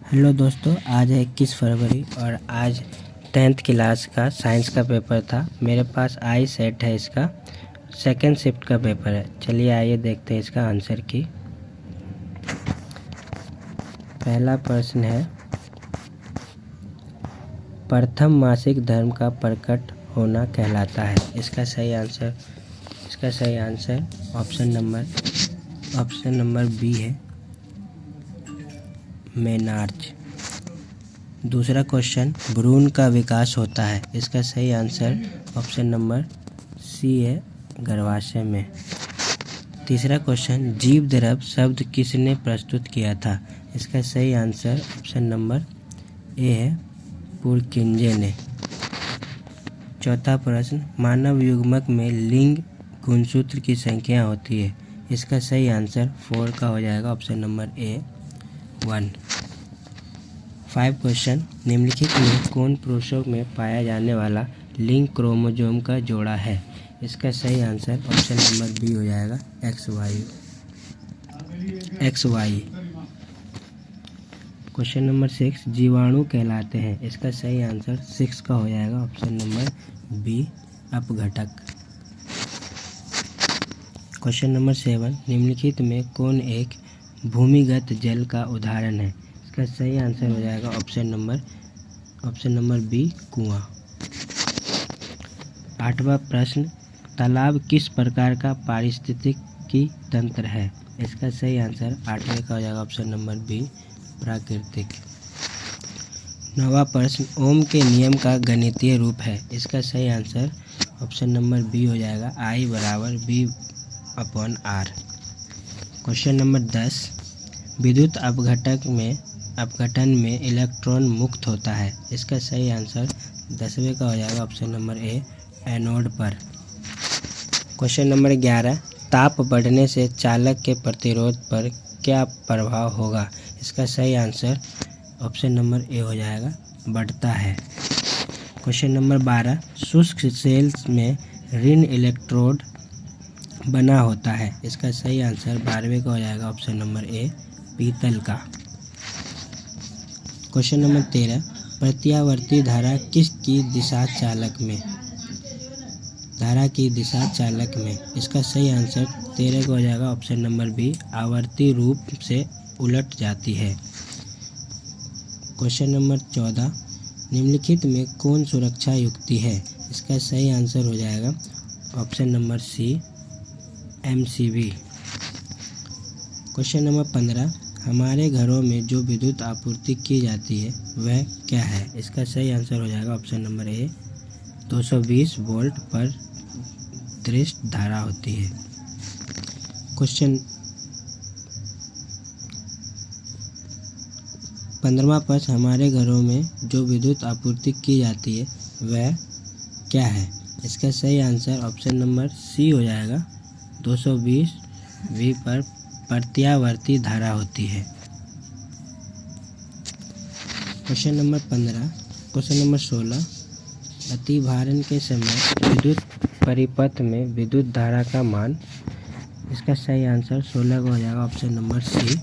Hello दोस्तों, आज है 21 फरवरी और आज 10th क्लास का साइंस का पेपर था। मेरे पास आई सेट है, इसका सेकेंड शिफ्ट का पेपर है। चलिए आइए देखते हैं इसका आंसर की। पहला प्रश्न है, प्रथम मासिक धर्म का प्रकट होना कहलाता है। इसका सही आंसर ऑप्शन नंबर बी है, मेनार्च। दूसरा क्वेश्चन, भ्रूण का विकास होता है। इसका सही आंसर ऑप्शन नंबर सी है, गर्भाशय में। तीसरा क्वेश्चन, जीव द्रव शब्द किसने प्रस्तुत किया था। इसका सही आंसर ऑप्शन नंबर ए है, पुरकिंजे ने। चौथा प्रश्न, मानव युग्मक में लिंग गुणसूत्र की संख्या होती है। इसका सही आंसर 4 का हो जाएगा, ऑप्शन नंबर ए 1। 5 क्वेश्चन, निम्नलिखित में कौन पुरुषों में पाया जाने वाला लिंग क्रोमोसोम का जोड़ा है। इसका सही आंसर ऑप्शन नंबर बी हो जाएगा, XY। क्वेश्चन नंबर 6, जीवाणु कहलाते हैं। इसका सही आंसर 6 का हो जाएगा, ऑप्शन नंबर बी, अपघटक। क्वेश्चन नंबर 7, निम्नलिखित में कौन एक भूमिगत जल का उदाहरण है। इसका सही आंसर हो जाएगा ऑप्शन नंबर बी, कुआं। 8वां प्रश्न, तालाब किस प्रकार का पारिस्थितिकी तंत्र है। इसका सही आंसर 8वें का हो जाएगा, ऑप्शन नंबर बी, प्राकृतिक। 9वां प्रश्न, ओम के नियम का गणितीय रूप है। इसका सही आंसर ऑप्शन नंबर बी हो जाएगा, I = V/R। क्वेश्चन नंबर 10, विद्युत अपघटन में इलेक्ट्रॉन मुक्त होता है। इसका सही आंसर 10वें का हो जाएगा, ऑप्शन नंबर ए, एनोड पर। क्वेश्चन नंबर 11, ताप बढ़ने से चालक के प्रतिरोध पर क्या प्रभाव होगा। इसका सही आंसर ऑप्शन नंबर ए हो जाएगा, बढ़ता है। क्वेश्चन नंबर 12, शुष्क सेल्स में ऋण इलेक्ट्रोड बना होता है। इसका सही आंसर 12वें का हो जाएगा, ऑप्शन नंबर ए, पीतल का। क्वेश्चन नंबर 13, प्रत्यावर्ती धारा किसकी दिशा चालक में। इसका सही आंसर 13 का हो जाएगा, ऑप्शन नंबर बी, आवर्ती रूप से उलट जाती है। क्वेश्चन नंबर 14, निम्नलिखित में कौन सुरक्षा युक्ति है। इसका सही आंसर हो जाएगा option number C, MCB। Question number 15, हमारे घरों में जो विद्युत आपूर्ति की जाती है वह क्या है। इसका सही आंसर हो जाएगा ऑप्शन नंबर ए, 220 वोल्ट पर दृष्ट धारा होती है। क्वेश्चन 15वां प्रश्न, हमारे घरों में जो विद्युत आपूर्ति की जाती है वह क्या है। इसका सही आंसर ऑप्शन नंबर सी हो जाएगा, 220 V पर प्रत्यावर्ती धारा होती है। Question number 15। क्वेश्चन नंबर 16, अतिभारण के समय विद्युत परिपथ में विद्युत धारा का मान। इसका सही आंसर 16 का हो जाएगा, ऑप्शन नंबर सी,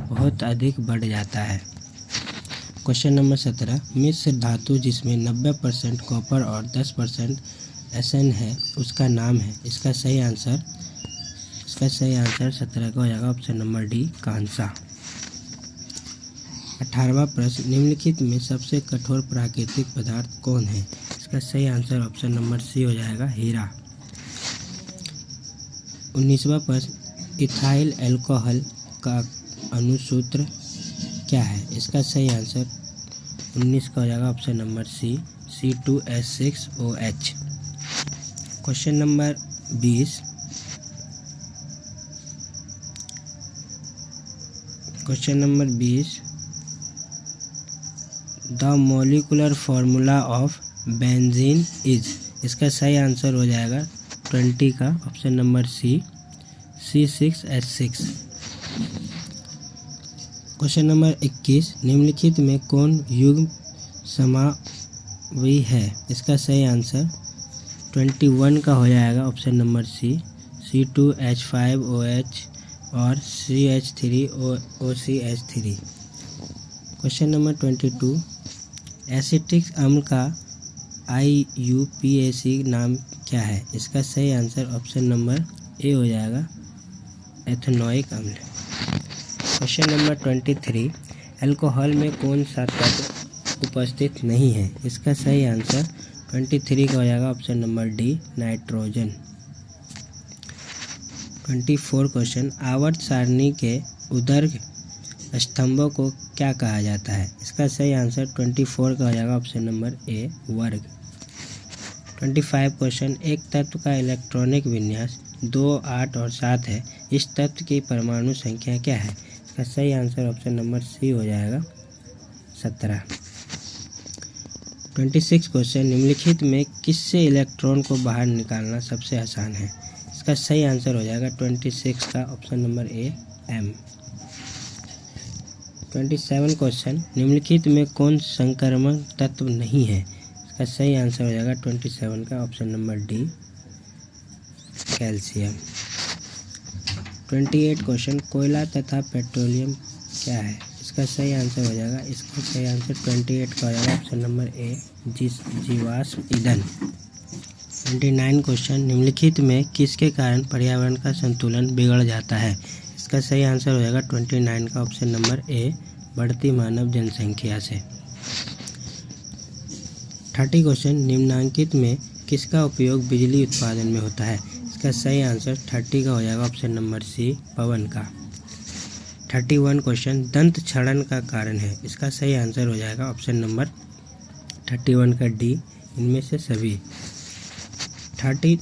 बहुत अधिक बढ़ जाता है। क्वेश्चन नंबर 17, मिश्र धातु जिसमें 90% कॉपर और 10% SN है उसका नाम है। इसका सही आंसर 17 का हो जाएगा, ऑप्शन नंबर डी, कांसा। 18वां प्रश्न, निम्नलिखित में सबसे कठोर प्राकृतिक पदार्थ कौन है। इसका सही आंसर ऑप्शन नंबर सी हो जाएगा, हीरा। 19वां प्रश्न, इथाइल अल्कोहल का अणुसूत्र क्या है। इसका सही आंसर 19 का हो जाएगा, option number C, C2H6OH। Question number 20, the molecular formula of benzene is. इसका सही आंसर हो जाएगा 20 का, option number C, C6H6। Question number 21, निम्नलिखित में कौन युग्म समावयी है। इसका सही आंसर 21 का हो जाएगा, ऑप्शन नंबर सी, C2H5OH और CH3OCH3। क्वेश्चन नंबर 22, एसिटिक अम्ल का IUPAC नाम क्या है? इसका सही आंसर ऑप्शन नंबर ए हो जाएगा, एथेनोइक अम्ल। क्वेश्चन नंबर 23, अल्कोहल में कौन सा तत्व उपस्थित नहीं है? इसका सही आंसर 23 का हो जाएगा option number D, nitrogen. 24 question, आवर्त सारणी के उदर्ग स्तंभों को क्या कहा जाता है? इसका सही आंसर 24 का हो जाएगा ऑप्शन नंबर ए, वर्ग। 25 क्वेश्चन, एक तत्व का इलेक्ट्रॉनिक विन्यास 2, 8 और 7 है। इस तत्व की परमाणु संख्या क्या है? इसका सही आंसर ऑप्शन नंबर सी हो जाएगा, 17। 26 क्वेश्चन, निम्नलिखित में किससे इलेक्ट्रॉन को बाहर निकालना सबसे आसान है? इसका सही आंसर हो जाएगा 26 का option number A, M. 27 question, निम्नलिखित में कौन संक्रमण तत्व नहीं है? इसका सही आंसर हो जाएगा 27 का option number D, calcium. 28 question, कोयला तथा पेट्रोलियम क्या है? इसका सही आंसर हो जाएगा, इसका सही आंसर 28 का हो जाएगा ऑप्शन नंबर ए, जीवाश्म ईंधन। 29 क्वेश्चन, निम्नलिखित में किसके कारण पर्यावरण का संतुलन बिगड़ जाता है? इसका सही आंसर हो जाएगा 29 का ऑप्शन नंबर ए, बढ़ती मानव जनसंख्या से। 30 क्वेश्चन, निम्नांकित में किसका उपयोग बिजली उत्पादन में होता है? इसका सही आंसर 30 का हो जाएगा ऑप्शन नंबर सी, पवन का। 31 क्वेश्चन, दंत क्षरण का कारण है? इसका सही आंसर हो जाएगा ऑप्शन नंबर 31 का डी, इनमें से सभी। 32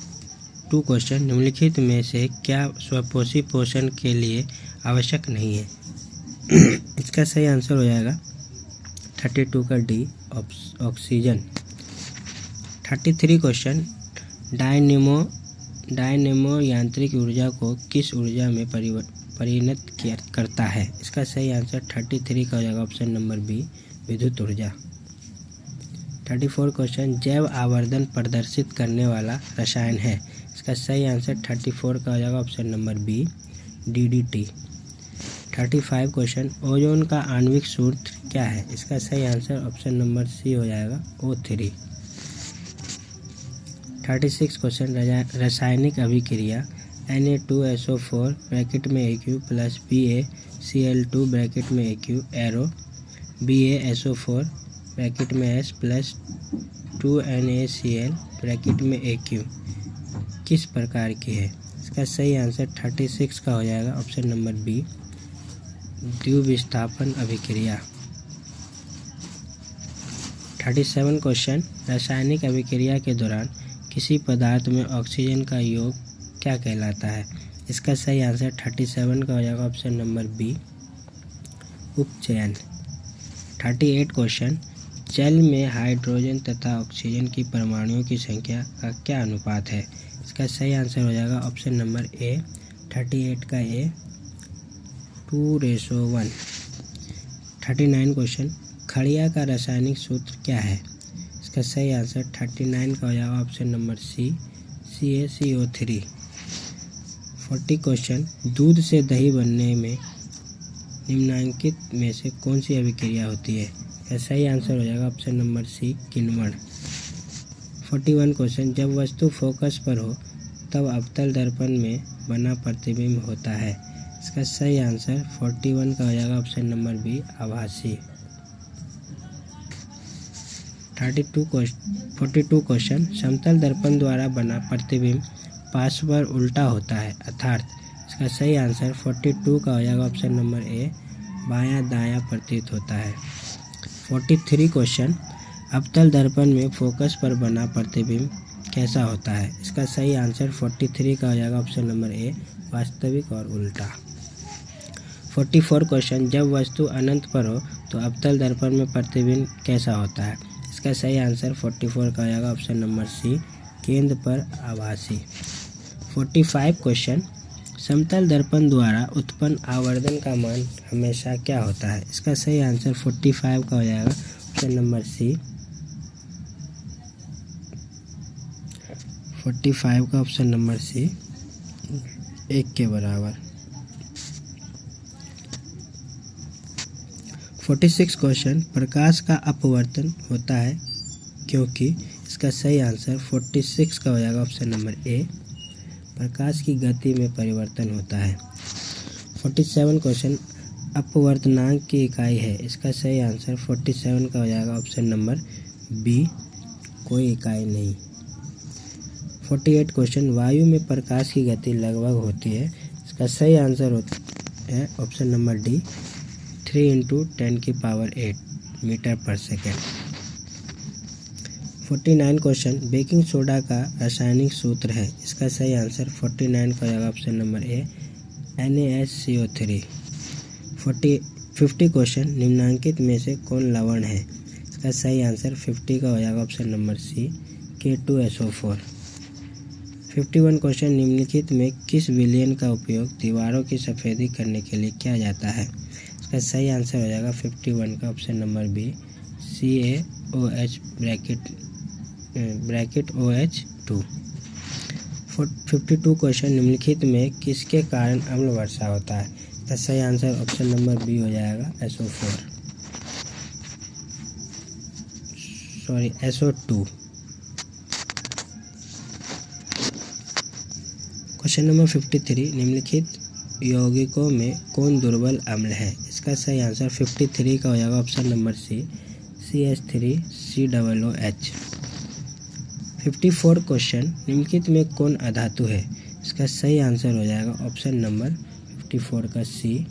क्वेश्चन, निम्नलिखित में से क्या स्वपोषी पोषण के लिए आवश्यक नहीं है? इसका सही आंसर हो जाएगा 32 का डी, ऑक्सीजन। 33 क्वेश्चन, डायनेमो यांत्रिक ऊर्जा को किस ऊर्जा में परिणत करता है? इसका सही आंसर 33 का हो जाएगा ऑप्शन नंबर बी, विद्युत ऊर्जा। 34 क्वेश्चन, जैव आवर्धन प्रदर्शित करने वाला रसायन है? इसका सही आंसर 34 का हो जाएगा option number B, DDT। 35 question, ozone का आणविक सूत्र क्या है? इसका सही आंसर ऑप्शन नंबर सी हो जाएगा, O3। 36 क्वेश्चन, रासायनिक अभिक्रिया Na2SO4 ब्रैकेट में AQ प्लस BaCl2 ब्रैकेट में AQ एरो BaSO4 ब्रैकेट में S प्लस 2NaCl ब्रैकेट में AQ किस प्रकार की है? इसका सही आंसर 36 का हो जाएगा ऑप्शन नंबर बी, द्विविस्थापन अभिक्रिया। 37 क्वेश्चन, रासायनिक अभिक्रिया के दौरान किसी पदार्थ में ऑक्सीजन का योग क्या कहलाता है? इसका सही आंसर 37 का हो जाएगा ऑप्शन नंबर बी, उपचयन। 38 क्वेश्चन, जल में हाइड्रोजन तथा ऑक्सीजन की परमाणुओं की संख्या का क्या अनुपात है? इसका सही आंसर हो जाएगा ऑप्शन नंबर ए, 38 का ए, 2:1। 39 क्वेश्चन, खड़िया का रासायनिक सूत्र क्या है? इसका सही आंसर 39 का हो जाएगा ऑप्शन नंबर सी, CaCO3। 40 क्वेश्चन, दूध से दही बनने में निम्नांकित में से कौन सी अभिक्रिया होती है? इसका सही आंसर हो जाएगा ऑप्शन नंबर सी, किण्वन। 41 क्वेश्चन, जब वस्तु फोकस पर हो तब अवतल दर्पण में बना प्रतिबिंब होता है? इसका सही आंसर 41 का हो जाएगा ऑप्शन नंबर बी, आभासी। 42 क्वेश्चन, समतल दर्पण द्वारा बना प्रतिबिंब पार्श्व पर उल्टा होता है अर्थात? इसका सही आंसर 42 का हो जाएगा ऑप्शन नंबर ए, बायां दायां प्रतीत होता है। 43 क्वेश्चन, अवतल दर्पण में फोकस पर बना प्रतिबिंब कैसा होता है? इसका सही आंसर 43 का हो जाएगा ऑप्शन नंबर ए, वास्तविक और उल्टा। 44 क्वेश्चन, जब वस्तु अनंत पर हो तो अवतल दर्पण में प्रतिबिंब कैसा होता है? इसका सही आंसर 44 का हो जाएगा ऑप्शन नंबर सी, केंद्र पर आभासी। 45 क्वेश्चन, समतल दर्पण द्वारा उत्पन्न आवर्धन का मान हमेशा क्या होता है? इसका सही आंसर 45 का हो जाएगा ऑप्शन नंबर सी, 45 का ऑप्शन नंबर सी, 1 के बराबर। 46 क्वेश्चन, प्रकाश का अपवर्तन होता है क्योंकि। इसका सही आंसर 46 का हो जाएगा ऑप्शन नंबर ए, प्रकाश की गति में परिवर्तन होता है। 47 क्वेश्चन, अपवर्तनांक की इकाई है। इसका सही आंसर 47 का हो जाएगा ऑप्शन नंबर बी, कोई इकाई नहीं। 48 क्वेश्चन, वायु में प्रकाश की गति लगभग होती है। इसका सही आंसर होता है ऑप्शन नंबर डी, 3 × 10⁸ मीटर पर सेकेंड। 49 क्वेश्चन, बेकिंग सोडा का रासायनिक सूत्र है। इसका सही आंसर 49 का हो जाएगा ऑप्शन नंबर ए, NaSCO3। 50 क्वेश्चन, निम्नलिखित में से कौन लवण है। इसका सही आंसर 50 का हो जाएगा ऑप्शन नंबर सी, K2SO4। 51 क्वेश्चन, निम्नलिखित में किस विलयन का उपयोग दीवारों की सफ़ेदी करने के लिए किया जाता है। इसका सही आंसर हो जाएगा 51 का option number B, CaOH bracket OH2। 52 question, निम्नलिखित में किसके कारण अम्ल वर्षा होता है। इसका सही आंसर ऑप्शन नंबर बी हो जाएगा SO2। क्वेश्चन नंबर 53, निम्नलिखित यौगिकों में कौन दुर्बल अम्ल है। इसका सही आंसर 53 का हो जाएगा ऑप्शन नंबर सी, CH3COOH। 54 क्वेश्चन, निम्नलिखित में कौन अधातु है। इसका सही आंसर हो जाएगा ऑप्शन नंबर 54 का सी।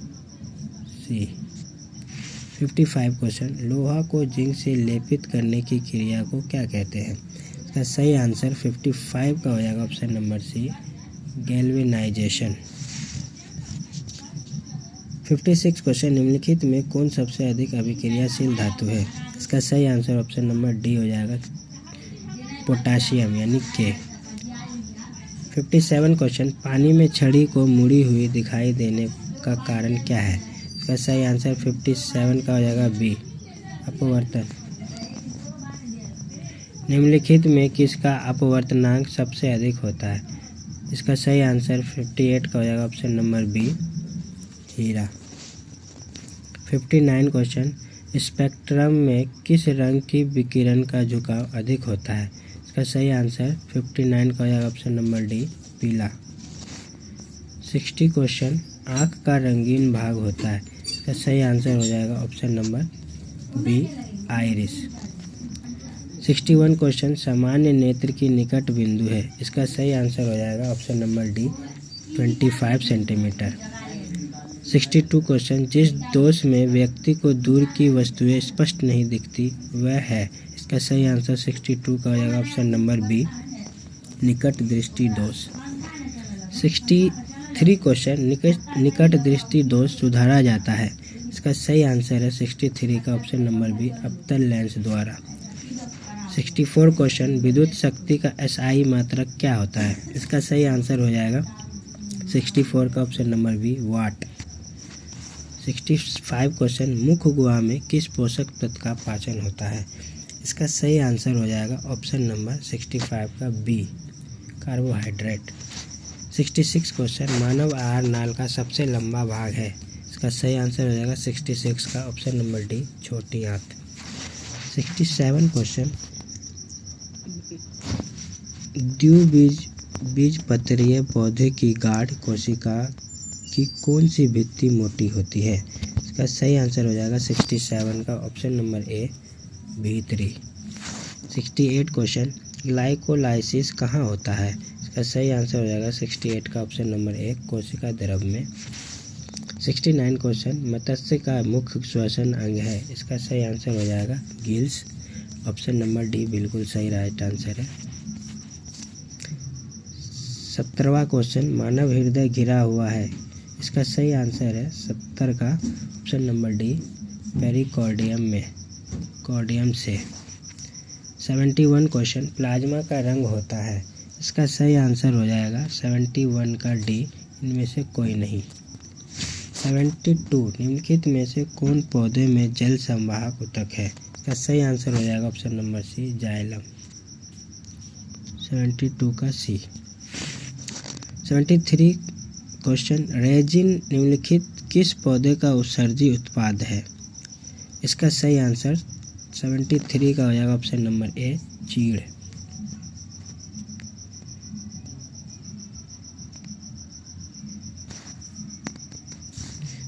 55 क्वेश्चन, लोहा को जिंक से लेपित करने की क्रिया को क्या कहते हैं। इसका सही आंसर 55 का हो जाएगा option number C, galvanization. 56 question, निम्नलिखित में कौन सबसे अधिक अभिक्रियाशील धातु है। इसका सही आंसर ऑप्शन नंबर डी हो जाएगा, पोटाशियम यानी के। 57 क्वेश्चन, पानी में छड़ी को मुड़ी हुई दिखाई देने का कारण क्या है। इसका सही आंसर 57 का हो जाएगा बी, अपवर्तन। निम्नलिखित में किसका अपवर्तनांक सबसे अधिक होता है। इसका सही आंसर 58 का हो जाएगा ऑप्शन नंबर बी, हीरा। 59 क्वेश्चन, स्पेक्ट्रम में किस रंग की विकिरण का झुकाव अधिक होता है। इसका सही आंसर 59 का हो जाएगा ऑप्शन नंबर डी, पीला। 60 क्वेश्चन, आँख का रंगीन भाग होता है। इसका सही आंसर हो जाएगा option number B, iris. 61 question, सामान्य नेत्र की निकट बिंदु है। इसका सही आंसर हो जाएगा option number D, 25 centimetre. 62 question, जिस दोष में व्यक्ति को दूर की वस्तुएं स्पष्ट नहीं दिखती वह है। इसका सही आंसर 62 का हो जाएगा ऑप्शन नंबर बी, निकट दृष्टि दोष। 63 क्वेश्चन, निकट दृष्टि दोष सुधारा जाता है। इसका सही आंसर है 63 का ऑप्शन नंबर बी, अवतल लेंस द्वारा। 64 क्वेश्चन, विद्युत शक्ति का SI मात्रक क्या होता है। इसका सही आंसर हो जाएगा 64 का ऑप्शन नंबर बी, वाट। 65 क्वेश्चन, मुख गुहा में किस पोषक तत्व का पाचन होता है। इसका सही आंसर हो जाएगा ऑप्शन नंबर 65 का बी, कार्बोहाइड्रेट। 66 क्वेश्चन, मानव आहार नाल का सबसे लंबा भाग है। इसका सही आंसर हो जाएगा 66 का ऑप्शन नंबर डी, छोटी आंत। 67 क्वेश्चन, द्विबीजपत्रीय पौधे की गाढ़ कोशिका की कौन सी भित्ति मोटी होती है। इसका सही आंसर हो जाएगा 67 का ऑप्शन नंबर ए, भीतरी। 68 क्वेश्चन, ग्लाइकोलाइसिस कहाँ होता है। इसका सही आंसर हो जाएगा 68 का ऑप्शन नंबर ए, कोशिका द्रव में। 69 क्वेश्चन, मत्स्य का मुख्य श्वसन अंग है। इसका सही आंसर हो जाएगा गिल्स, ऑप्शन नंबर डी बिल्कुल सही राइट आंसर है। 70वां क्वेश्चन, मानव हृदय घिरा हुआ है। इसका सही आंसर है 70 का ऑप्शन नंबर डी, पेरिकार्डियम में, कार्डियम से। 71 क्वेश्चन, प्लाज्मा का रंग होता है। इसका सही आंसर हो जाएगा 71 का डी, इनमें से कोई नहीं। 72, निम्नलिखित में से कौन पौधे में जल संवाहक ऊतक है। इसका सही आंसर हो जाएगा ऑप्शन नंबर सी, जाइलम। 72 का सी। 73 क्वेश्चन, रेजिन निम्नलिखित किस पौधे का उत्सर्जी उत्पाद है। इसका सही आंसर 73 का हो जाएगा ऑप्शन नंबर ए, चीड़।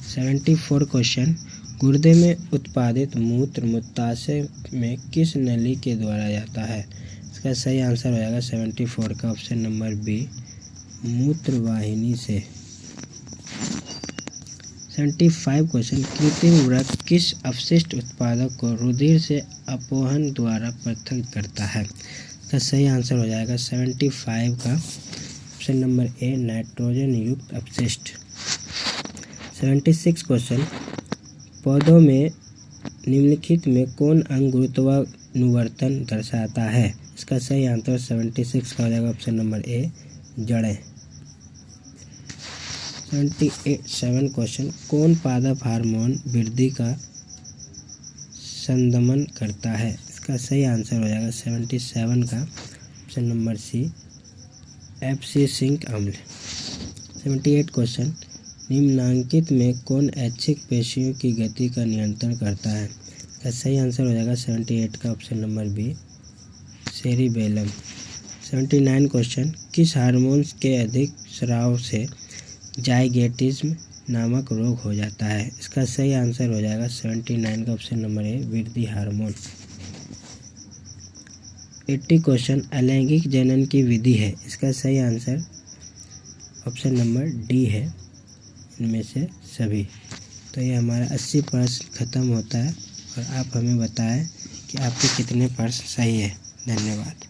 74 क्वेश्चन, गुर्दे में उत्पादित मूत्र मूत्राशय में किस नली के द्वारा जाता है? इसका सही आंसर हो जाएगा 74 का ऑप्शन नंबर बी, मूत्रवाहिनी से। 75 क्वेश्चन, कृत्रिम उर्वरक किस अपशिष्ट उत्पादक को रुधिर से अपोहन द्वारा पृथक करता है? इसका सही आंसर हो जाएगा 75 का ऑप्शन नंबर ए, नाइट्रोजन युक्त अपशिष्ट। 76 क्वेश्चन, पौधों में निम्नलिखित में कौन अंग गुरुत्वानुवर्तन दर्शाता है? इसका सही आंसर 76 का हो जाएगा ऑप्शन नंबर ए, जड़ें। 77 क्वेश्चन, कौन पादप हार्मोन वृद्धि का संदमन करता है? इसका सही आंसर हो जाएगा 77 का ऑप्शन नंबर सी, एब्सिसिक अम्ल। 78 क्वेश्चन, निम्नांकित में कौन ऐच्छिक पेशियों की गति का नियंत्रण करता है? इसका सही आंसर हो जाएगा 78 का option number B, cerebellum. 79 question, किस हार्मोन के अधिक स्राव से जाइगोटिज्म नामक रोग हो जाता है? इसका सही आंसर हो जाएगा 79 का ऑप्शन नंबर ए, वृद्धि हार्मोन। 80 क्वेश्चन, अलैंगिक जनन की विधि है? इसका सही आंसर ऑप्शन नंबर डी है, इनमें से सभी। तो ये हमारा 80% ख़त्म होता है और आप हमें बताएं कि आपके कितने प्रश्न सही है। धन्यवाद।